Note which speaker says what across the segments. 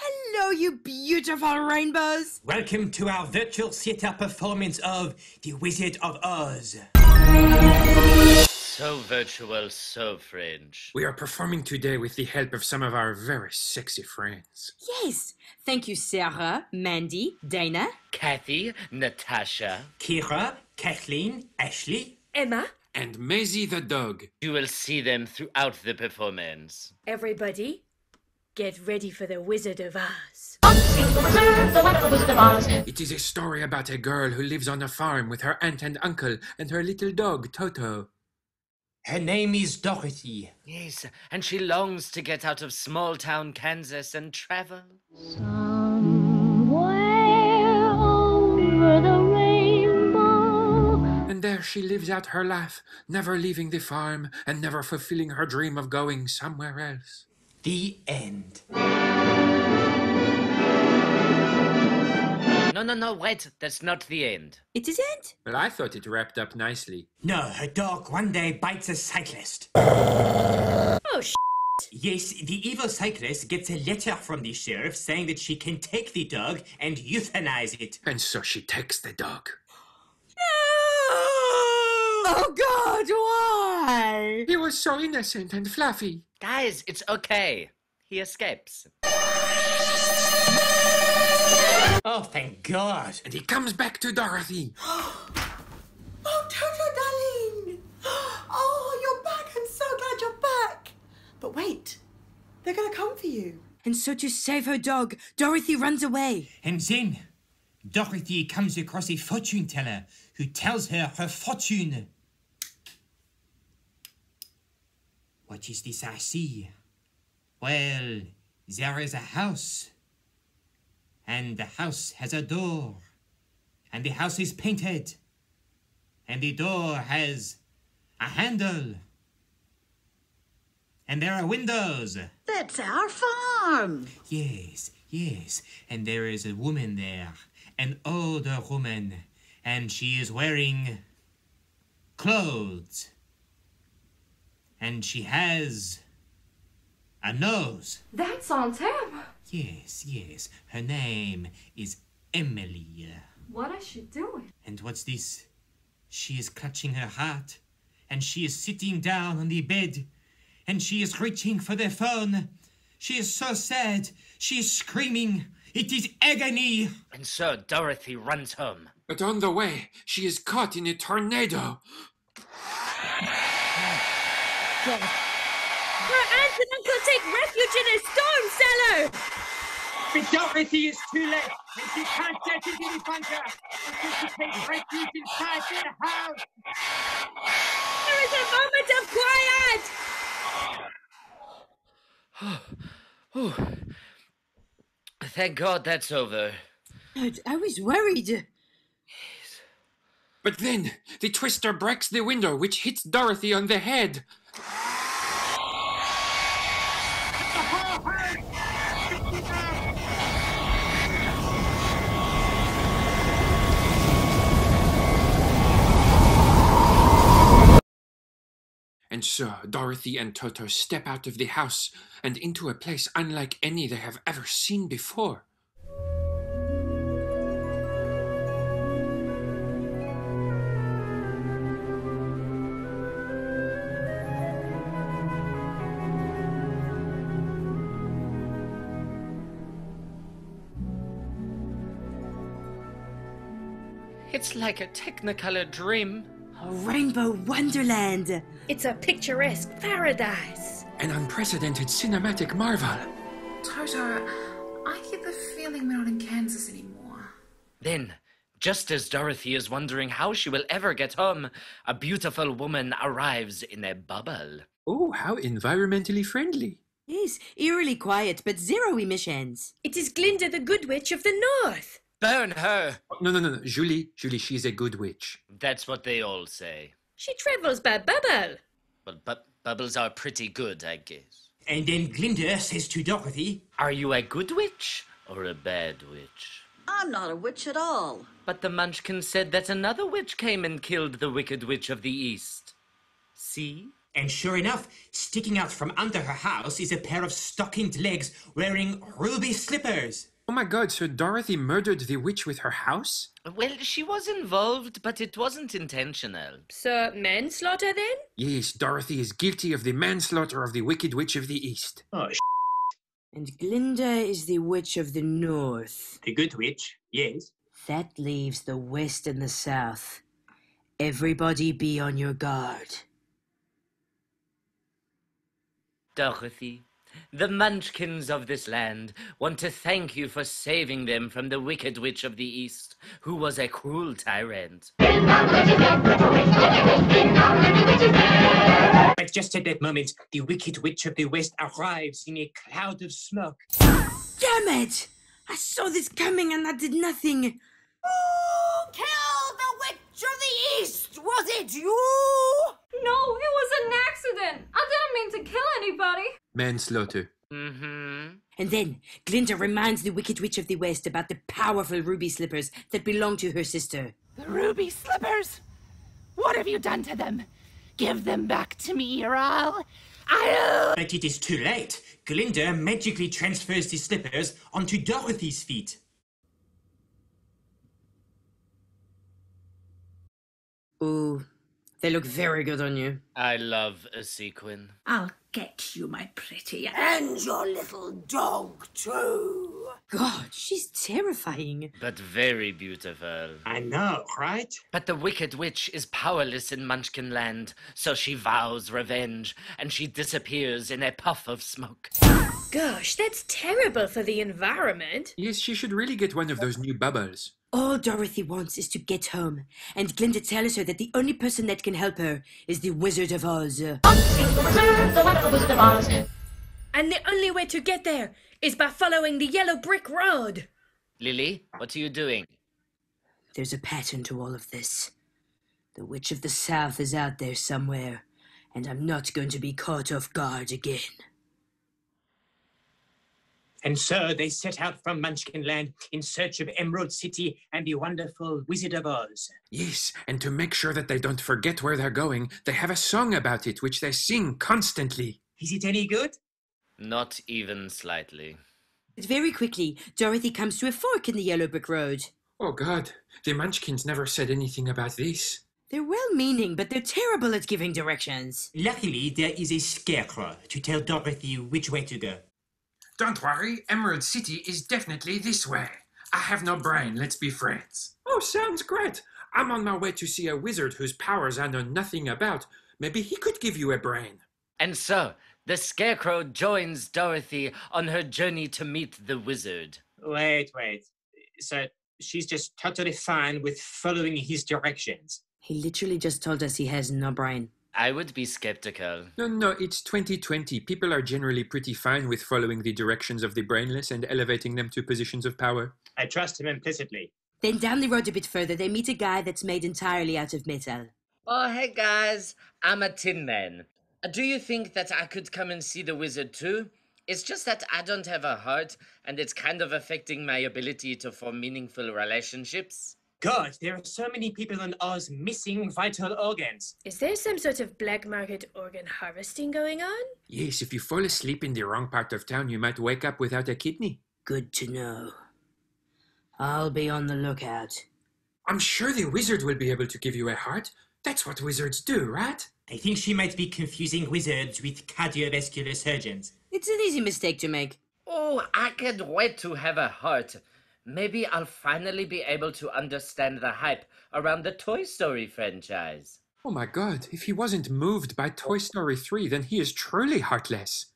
Speaker 1: Hello, you beautiful rainbows!
Speaker 2: Welcome to our virtual theatre performance of The Wizard of Oz.
Speaker 3: So virtual, so French.
Speaker 4: We are performing today with the help of some of our very sexy friends.
Speaker 1: Yes, thank you, Sarah, Mandy, Dana,
Speaker 3: Kathy, Natasha,
Speaker 2: Kira, Kathleen, Ashley,
Speaker 5: Emma.
Speaker 4: And Maisie the dog.
Speaker 3: You will see them throughout the performance.
Speaker 5: Everybody, get ready for the Wizard of Oz.
Speaker 4: It is a story about a girl who lives on a farm with her aunt and uncle and her little dog, Toto.
Speaker 2: Her name is Dorothy.
Speaker 3: Yes, and she longs to get out of small-town Kansas and travel.
Speaker 6: Somewhere over the rainbow.
Speaker 4: And there she lives out her life, never leaving the farm and never fulfilling her dream of going somewhere else.
Speaker 2: The end.
Speaker 3: No, wait, that's not the end.
Speaker 1: it isn't?
Speaker 4: Well, I thought it wrapped up nicely.
Speaker 2: No, her dog one day bites a cyclist.
Speaker 5: Oh,
Speaker 2: Yes, the evil cyclist gets a letter from the sheriff saying that she can take the dog and euthanize it.
Speaker 4: And so she takes the dog.
Speaker 1: Oh, God, why?
Speaker 4: He was so innocent and fluffy.
Speaker 3: Guys, it's okay. He escapes.
Speaker 2: Oh, thank God.
Speaker 4: And he comes back to Dorothy.
Speaker 7: Oh, Toto, darling! Oh, you're back. I'm so glad you're back. But wait, they're going to come for you.
Speaker 1: And so to save her dog, Dorothy runs away.
Speaker 2: And then Dorothy comes across a fortune teller who tells her fortune. What is this I see? Well, there is a house. And the house has a door. And the house is painted. And the door has a handle. And there are windows.
Speaker 7: That's our farm.
Speaker 2: Yes. And there is a woman there. An older woman. And she is wearing clothes. And she has a nose.
Speaker 5: that's Aunt Em.
Speaker 2: Yes. Her name is Emily.
Speaker 5: What is she doing?
Speaker 2: And what's this? She is clutching her heart. And she is sitting down on the bed. And she is reaching for the phone. She is so sad. She is screaming. It is agony.
Speaker 3: And so Dorothy runs home.
Speaker 4: But on the way, she is caught in a tornado.
Speaker 5: Her aunt and uncle take refuge in a storm cellar.
Speaker 2: But Dorothy is too late. And she can't get into the bunker. Until she takes refuge inside the house.
Speaker 5: There is a moment of quiet.
Speaker 3: Thank God that's over.
Speaker 1: I was worried.
Speaker 4: But then, the twister breaks the window, which hits Dorothy on the head. And so Dorothy and Toto step out of the house and into a place unlike any they have ever seen before.
Speaker 3: It's like a Technicolor dream.
Speaker 1: A rainbow wonderland.
Speaker 5: It's a picturesque paradise.
Speaker 4: An unprecedented cinematic marvel.
Speaker 8: Toto, I get the feeling we're not in Kansas anymore.
Speaker 3: Then, just as Dorothy is wondering how she will ever get home, a beautiful woman arrives in a bubble.
Speaker 4: Oh, how environmentally friendly.
Speaker 1: Yes, eerily quiet, but zero emissions.
Speaker 5: It is Glinda the Good Witch of the North.
Speaker 3: Burn her!
Speaker 4: No. Julie, she's a good witch.
Speaker 3: That's what they all say.
Speaker 5: She travels by bubble.
Speaker 3: Well, bubbles are pretty good, I guess.
Speaker 2: And then Glinda says to Dorothy,
Speaker 3: Are you a good witch or a bad witch?
Speaker 7: I'm not a witch at all.
Speaker 3: But the Munchkin said that another witch came and killed the Wicked Witch of the East. See?
Speaker 2: And sure enough, sticking out from under her house is a pair of stockinged legs wearing ruby slippers.
Speaker 4: Oh my god, so Dorothy murdered the witch with her house?
Speaker 3: Well, she was involved, but it wasn't intentional.
Speaker 5: So, manslaughter then?
Speaker 4: Yes, Dorothy is guilty of the manslaughter of the Wicked Witch of the East.
Speaker 2: Oh,
Speaker 1: And Glinda is the Witch of the North.
Speaker 2: the good witch, yes.
Speaker 1: That leaves the West and the South. Everybody be on your guard.
Speaker 3: Dorothy, the Munchkins of this land want to thank you for saving them from the Wicked Witch of the East, who was a cruel tyrant.
Speaker 2: But just at that moment, the Wicked Witch of the West arrives in a cloud of smoke.
Speaker 1: Damn it! I saw this coming and I did nothing.
Speaker 7: Who killed the Witch of the East? Was it you?
Speaker 9: No, it was an accident. I didn't mean to kill anybody.
Speaker 4: Manslaughter.
Speaker 3: Mm-hmm.
Speaker 1: And then Glinda reminds the Wicked Witch of the West about the powerful ruby slippers that belong to her sister.
Speaker 10: The ruby slippers? What have you done to them? Give them back to me, or I'll...
Speaker 2: But it is too late. Glinda magically transfers the slippers onto Dorothy's feet.
Speaker 1: Ooh, they look very good on you.
Speaker 3: I love a sequin.
Speaker 10: I'll get you, my pretty.
Speaker 7: And your little dog, too.
Speaker 1: God, she's terrifying.
Speaker 3: But very beautiful.
Speaker 2: I know, right?
Speaker 3: But the Wicked Witch is powerless in Munchkin Land, so she vows revenge, and she disappears in a puff of smoke.
Speaker 5: Gosh, that's terrible for the environment.
Speaker 4: Yes, she should really get one of those new bubbles.
Speaker 1: All Dorothy wants is to get home, and Glinda tells her that the only person that can help her is the Wizard of Oz.
Speaker 6: The wonderful Wizard of Oz.
Speaker 5: And the only way to get there is by following the yellow brick road.
Speaker 3: Lily, what are you doing?
Speaker 1: There's a pattern to all of this. The Witch of the South is out there somewhere, and I'm not going to be caught off guard again.
Speaker 2: And so they set out from Munchkin Land in search of Emerald City and the wonderful Wizard of Oz.
Speaker 4: Yes, and to make sure that they don't forget where they're going, they have a song about it, which they sing constantly.
Speaker 2: Is it any good?
Speaker 3: Not even slightly.
Speaker 1: But very quickly, Dorothy comes to a fork in the yellow brick road.
Speaker 4: Oh god, the Munchkins never said anything about this.
Speaker 1: They're well-meaning, but they're terrible at giving directions.
Speaker 2: Luckily, there is a scarecrow to tell Dorothy which way to go.
Speaker 4: Don't worry, Emerald City is definitely this way. I have no brain, let's be friends. Oh, sounds great. I'm on my way to see a wizard whose powers I know nothing about. Maybe he could give you a brain.
Speaker 3: And so, the Scarecrow joins Dorothy on her journey to meet the wizard.
Speaker 2: Wait. So she's just totally fine with following his directions.
Speaker 1: He literally just told us he has no brain.
Speaker 3: I would be skeptical.
Speaker 4: No, it's 2020. People are generally pretty fine with following the directions of the brainless and elevating them to positions of power.
Speaker 2: I trust him implicitly.
Speaker 1: Then down the road a bit further, they meet a guy that's made entirely out of metal.
Speaker 3: Oh, hey guys, I'm a Tin Man. Do you think that I could come and see the wizard too? It's just that I don't have a heart, and it's kind of affecting my ability to form meaningful relationships.
Speaker 2: God, there are so many people in Oz missing vital organs.
Speaker 5: Is there some sort of black market organ harvesting going on?
Speaker 4: Yes, if you fall asleep in the wrong part of town, you might wake up without a kidney.
Speaker 1: Good to know. I'll be on the lookout.
Speaker 4: I'm sure the wizard will be able to give you a heart. That's what wizards do, right?
Speaker 2: I think she might be confusing wizards with cardiovascular surgeons.
Speaker 1: It's an easy mistake to make.
Speaker 3: Oh, I can't wait to have a heart. Maybe I'll finally be able to understand the hype around the Toy Story franchise.
Speaker 4: Oh my god, if he wasn't moved by Toy Story 3, then he is truly heartless.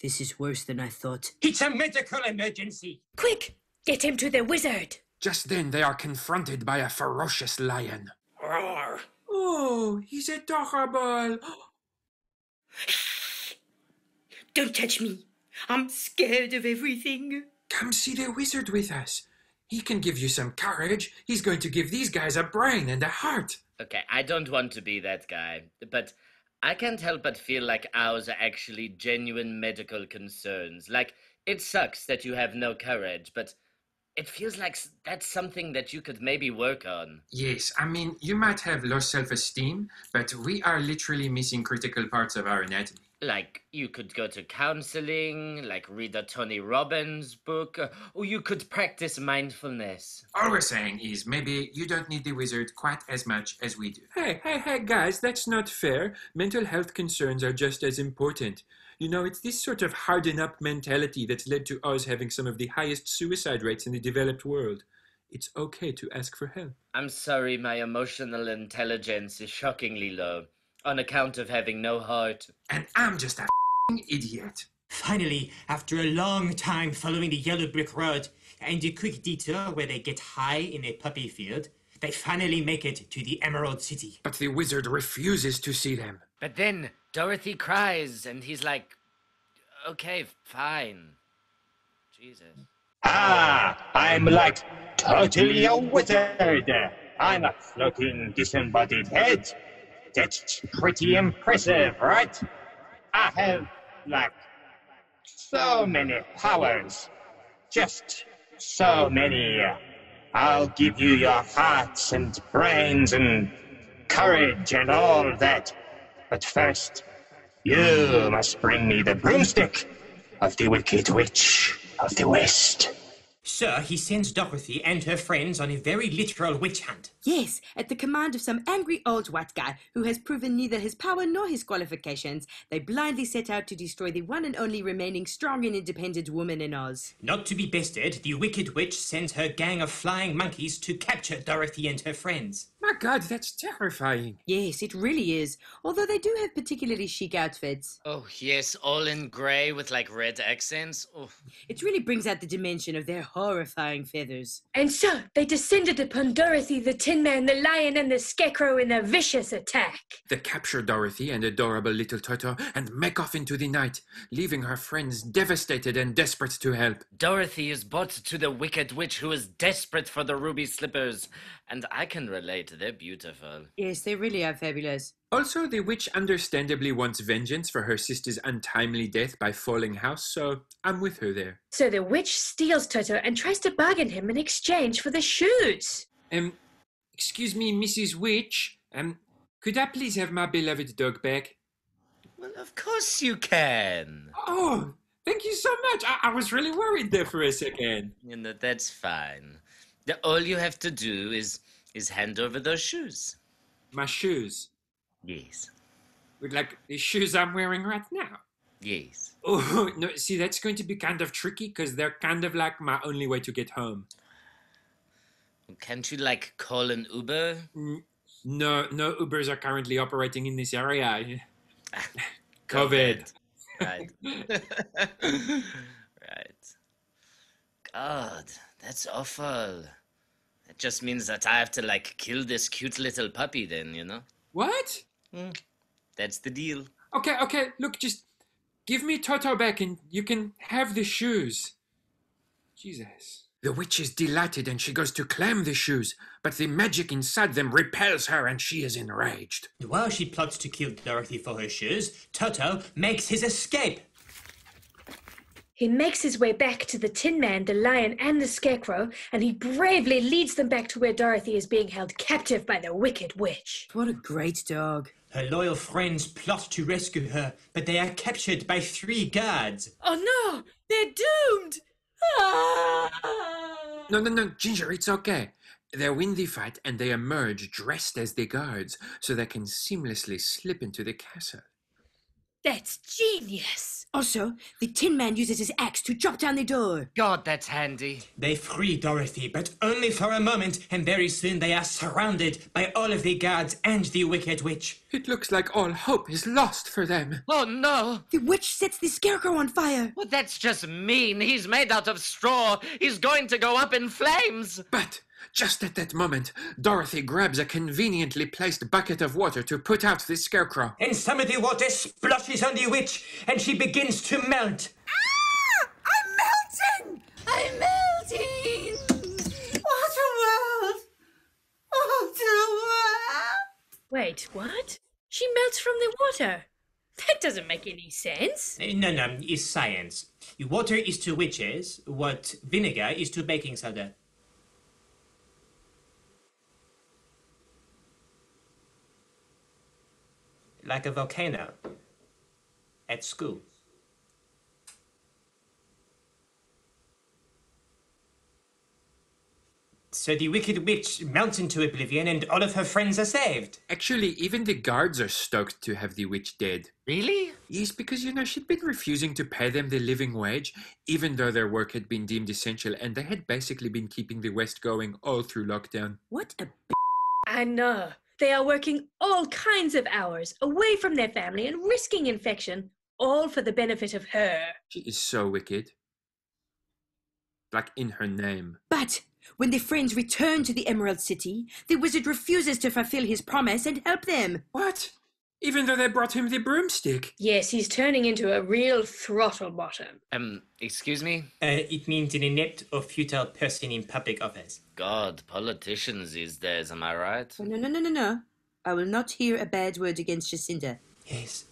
Speaker 1: This is worse than I thought.
Speaker 2: It's a medical emergency.
Speaker 5: Quick, get him to the wizard.
Speaker 4: Just then they are confronted by a ferocious lion.
Speaker 2: Roar.
Speaker 4: Oh, he's adorable.
Speaker 5: Don't touch me. I'm scared of everything.
Speaker 4: Come see the wizard with us. He can give you some courage. He's going to give these guys a brain and a heart.
Speaker 3: Okay, I don't want to be that guy, but I can't help but feel like ours are actually genuine medical concerns. Like, it sucks that you have no courage, but It feels like that's something that you could maybe work on.
Speaker 4: Yes, I mean, you might have low self-esteem, but we are literally missing critical parts of our anatomy.
Speaker 3: Like, you could go to counseling, like read a Tony Robbins book, or you could practice mindfulness.
Speaker 4: All we're saying is maybe you don't need the wizard quite as much as we do. Hey, guys, that's not fair. Mental health concerns are just as important. You know, it's this sort of harden-up mentality that's led to us having some of the highest suicide rates in the developed world. It's okay to ask for help.
Speaker 3: I'm sorry, my emotional intelligence is shockingly low, on account of having no heart.
Speaker 4: And I'm just a idiot.
Speaker 2: Finally, after a long time following the yellow brick road and a quick detour where they get high in a poppy field, they finally make it to the Emerald City.
Speaker 4: But the wizard refuses to see them.
Speaker 3: But then Dorothy cries, and he's like, okay, fine. Jesus.
Speaker 11: I'm like totally a wizard. I'm a floating disembodied head. That's pretty impressive, right? I have, like, so many powers. Just so many. I'll give you your hearts and brains and courage and all that. But first, you must bring me the broomstick of the Wicked Witch of the West.
Speaker 2: So he sends Dorothy and her friends on a very literal witch hunt.
Speaker 1: Yes, at the command of some angry old white guy who has proven neither his power nor his qualifications, they blindly set out to destroy the one and only remaining strong and independent woman in Oz.
Speaker 2: Not to be bested, the Wicked Witch sends her gang of flying monkeys to capture Dorothy and her friends.
Speaker 4: My God, that's terrifying.
Speaker 1: Yes, it really is, although they do have particularly chic outfits.
Speaker 3: Oh, yes, all in grey with, like, red accents. Oh.
Speaker 1: It really brings out the dimension of their horrifying feathers.
Speaker 5: And so they descended upon Dorothy, the Tin Man, the Lion, and the Scarecrow in a vicious attack.
Speaker 4: They capture Dorothy and adorable little Toto and make off into the night, leaving her friends devastated and desperate to help.
Speaker 3: Dorothy is brought to the Wicked Witch, who is desperate for the ruby slippers. And I can relate, they're beautiful.
Speaker 1: Yes, they really are fabulous.
Speaker 4: Also, the witch understandably wants vengeance for her sister's untimely death by falling house, so I'm with her there.
Speaker 5: So the witch steals Toto and tries to bargain him in exchange for the shoes.
Speaker 4: Excuse me, Mrs. Witch. Could I please have my beloved dog back?
Speaker 3: Well, of course you can.
Speaker 4: Oh, thank you so much. I was really worried there for a second.
Speaker 3: You know, that's fine. All you have to do is hand over those shoes.
Speaker 4: My shoes?
Speaker 3: Yes.
Speaker 4: Like the shoes I'm wearing right now?
Speaker 3: Yes.
Speaker 4: Oh, no, see, that's going to be kind of tricky because they're kind of like my only way to get home.
Speaker 3: Can't you, like, call an Uber?
Speaker 4: No Ubers are currently operating in this area. COVID.
Speaker 3: Right. Right. God, that's awful. That just means that I have to, like, kill this cute little puppy then, you know?
Speaker 4: What?
Speaker 3: That's the deal.
Speaker 4: Okay, look, just give me Toto back and you can have the shoes. Jesus. The witch is delighted and she goes to claim the shoes, but the magic inside them repels her and she is enraged.
Speaker 2: While she plots to kill Dorothy for her shoes, Toto makes his escape.
Speaker 5: He makes his way back to the Tin Man, the Lion, and the Scarecrow, and he bravely leads them back to where Dorothy is being held captive by the Wicked Witch.
Speaker 1: What a great dog.
Speaker 2: Her loyal friends plot to rescue her, but they are captured by 3 guards.
Speaker 5: Oh no! They're doomed!
Speaker 4: No, Ginger, it's okay. They win the fight and they emerge dressed as the guards so they can seamlessly slip into the castle.
Speaker 5: That's genius!
Speaker 1: Also, the Tin Man uses his axe to chop down the door.
Speaker 3: God, that's handy.
Speaker 2: They free Dorothy, but only for a moment, and very soon they are surrounded by all of the guards and the Wicked Witch.
Speaker 4: It looks like all hope is lost for them.
Speaker 3: Oh, no.
Speaker 1: The witch sets the Scarecrow on fire.
Speaker 3: Well, that's just mean. He's made out of straw. He's going to go up in flames.
Speaker 4: But just at that moment, Dorothy grabs a conveniently placed bucket of water to put out the Scarecrow.
Speaker 2: And some of the water splashes on the witch, and she begins to melt.
Speaker 7: Ah! I'm melting! What a world! What a world!
Speaker 5: Wait, what? She melts from the water. That doesn't make any sense.
Speaker 2: No, it's science. Water is to witches what vinegar is to baking soda. Like a volcano at school. So the wicked witch melts into oblivion and all of her friends are saved.
Speaker 4: Actually, even the guards are stoked to have the witch dead.
Speaker 3: Really?
Speaker 4: Yes, because, she'd been refusing to pay them their living wage, even though their work had been deemed essential, and they had basically been keeping the West going all through lockdown.
Speaker 1: What a
Speaker 5: I know. They are working all kinds of hours away from their family and risking infection, all for the benefit of her.
Speaker 4: She is so wicked. Like in her name.
Speaker 1: But when their friends return to the Emerald City, the wizard refuses to fulfill his promise and help them.
Speaker 4: What? Even though they brought him the broomstick?
Speaker 5: Yes, he's turning into a real throttle bottom.
Speaker 3: Excuse me?
Speaker 2: It means an inept or futile person in public office.
Speaker 3: God, politicians these days, am I right?
Speaker 1: Oh, no. I will not hear a bad word against Jacinda.
Speaker 2: Yes,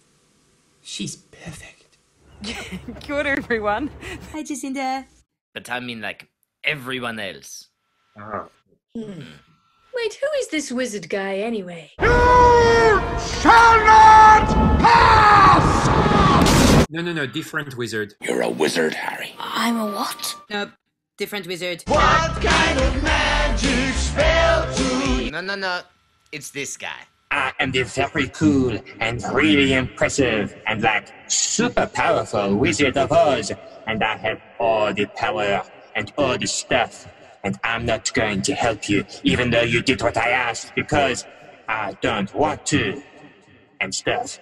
Speaker 2: she's perfect.
Speaker 12: Kia ora, everyone.
Speaker 1: Hi, Jacinda.
Speaker 3: But I mean, like, everyone else.
Speaker 5: Wait, who is this wizard guy anyway?
Speaker 11: Shall not pass!
Speaker 4: No, different wizard.
Speaker 11: You're a wizard, Harry.
Speaker 9: I'm a what?
Speaker 1: Nope, different wizard.
Speaker 11: What kind of magic spell to...
Speaker 3: No. It's this guy.
Speaker 11: I am the very cool and really impressive and super powerful Wizard of Oz. And I have all the power and all the stuff. And I'm not going to help you, even though you did what I asked, because I don't want to. And stuff.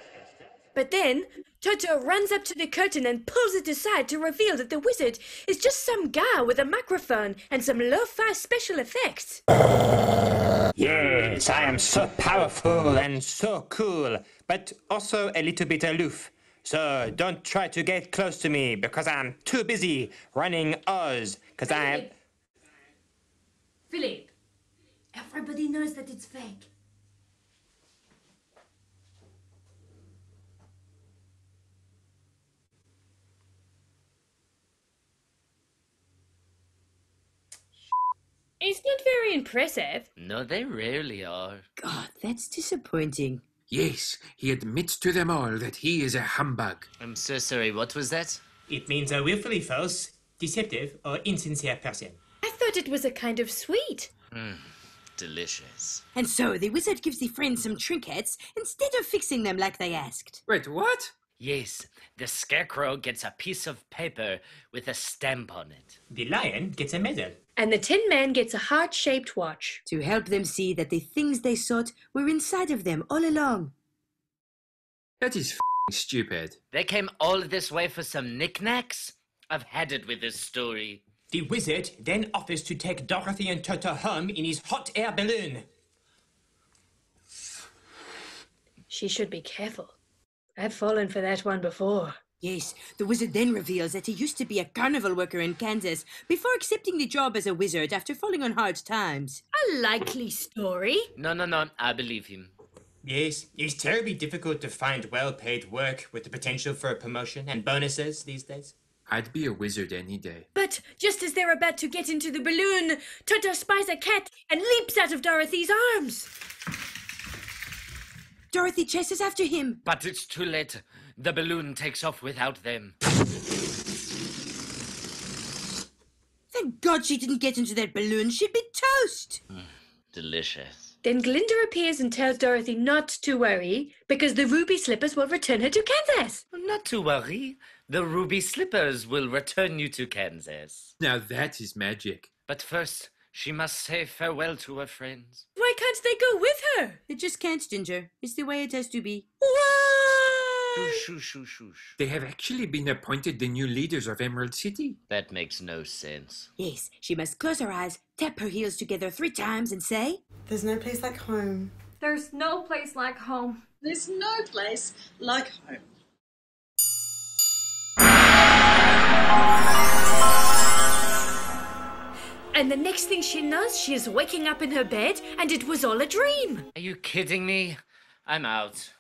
Speaker 5: But then, Toto runs up to the curtain and pulls it aside to reveal that the wizard is just some guy with a microphone and some lo-fi special effects.
Speaker 11: Yes, I am so powerful and so cool, but also a little bit aloof. So don't try to get close to me, because I'm too busy running Oz, because I am...
Speaker 5: Philip, everybody knows that it's fake. It's not very impressive.
Speaker 3: No, they rarely are.
Speaker 1: God, that's disappointing.
Speaker 4: Yes, he admits to them all that he is a humbug.
Speaker 3: I'm so sorry, what was that?
Speaker 2: It means a willfully false, deceptive, or insincere person.
Speaker 5: I thought it was a kind of sweet.
Speaker 3: Delicious.
Speaker 1: And so the wizard gives the friends some trinkets instead of fixing them like they asked.
Speaker 4: Wait, what?
Speaker 3: Yes, the scarecrow gets a piece of paper with a stamp on it.
Speaker 2: The lion gets a medal.
Speaker 5: And the Tin Man gets a heart-shaped watch.
Speaker 1: To help them see that the things they sought were inside of them all along.
Speaker 4: That is stupid.
Speaker 3: They came all this way for some knickknacks? I've had it with this story.
Speaker 2: The wizard then offers to take Dorothy and Toto home in his hot air balloon.
Speaker 5: She should be careful. I've fallen for that one before.
Speaker 1: Yes, the wizard then reveals that he used to be a carnival worker in Kansas before accepting the job as a wizard after falling on hard times.
Speaker 5: A likely story.
Speaker 3: No, I believe him.
Speaker 2: Yes, it's terribly difficult to find well-paid work with the potential for a promotion and bonuses these days.
Speaker 4: I'd be a wizard any day.
Speaker 5: But just as they're about to get into the balloon, Toto spies a cat and leaps out of Dorothy's arms.
Speaker 1: Dorothy chases after him.
Speaker 3: But it's too late. The balloon takes off without them.
Speaker 1: Thank God she didn't get into that balloon. She'd be toast.
Speaker 3: Delicious.
Speaker 5: Then Glinda appears and tells Dorothy not to worry because the ruby slippers will return her to Kansas.
Speaker 3: Not to worry. The ruby slippers will return you to Kansas.
Speaker 4: Now that is magic.
Speaker 3: But first, she must say farewell to her friends.
Speaker 5: Why can't they go with her?
Speaker 1: They just can't, Ginger. It's the way it has to be.
Speaker 3: Shush.
Speaker 4: They have actually been appointed the new leaders of Emerald City.
Speaker 3: That makes no sense.
Speaker 1: Yes, she must close her eyes, tap her heels together 3 times and say,
Speaker 7: There's no place like home.
Speaker 9: There's no place like home.
Speaker 7: There's no place like home.
Speaker 5: And the next thing she knows, she is waking up in her bed and it was all a dream.
Speaker 3: Are you kidding me? I'm out.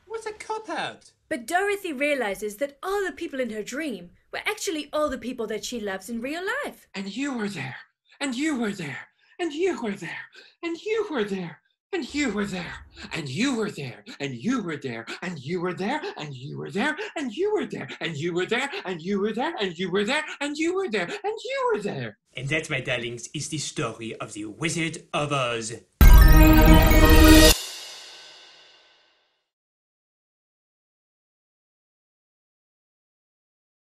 Speaker 2: What a cop-out!
Speaker 5: But Dorothy realizes that all the people in her dream were actually all the people that she loves in real life.
Speaker 4: And you were there. And you were there. And you were there. And you were there. And you were there. And you were there. And you were there. And you were there. And you were there. And you were there. And you were there. And you were there. And you were there. And you were there. And you were there.
Speaker 2: And that, my darlings, is the story of the Wizard of Oz.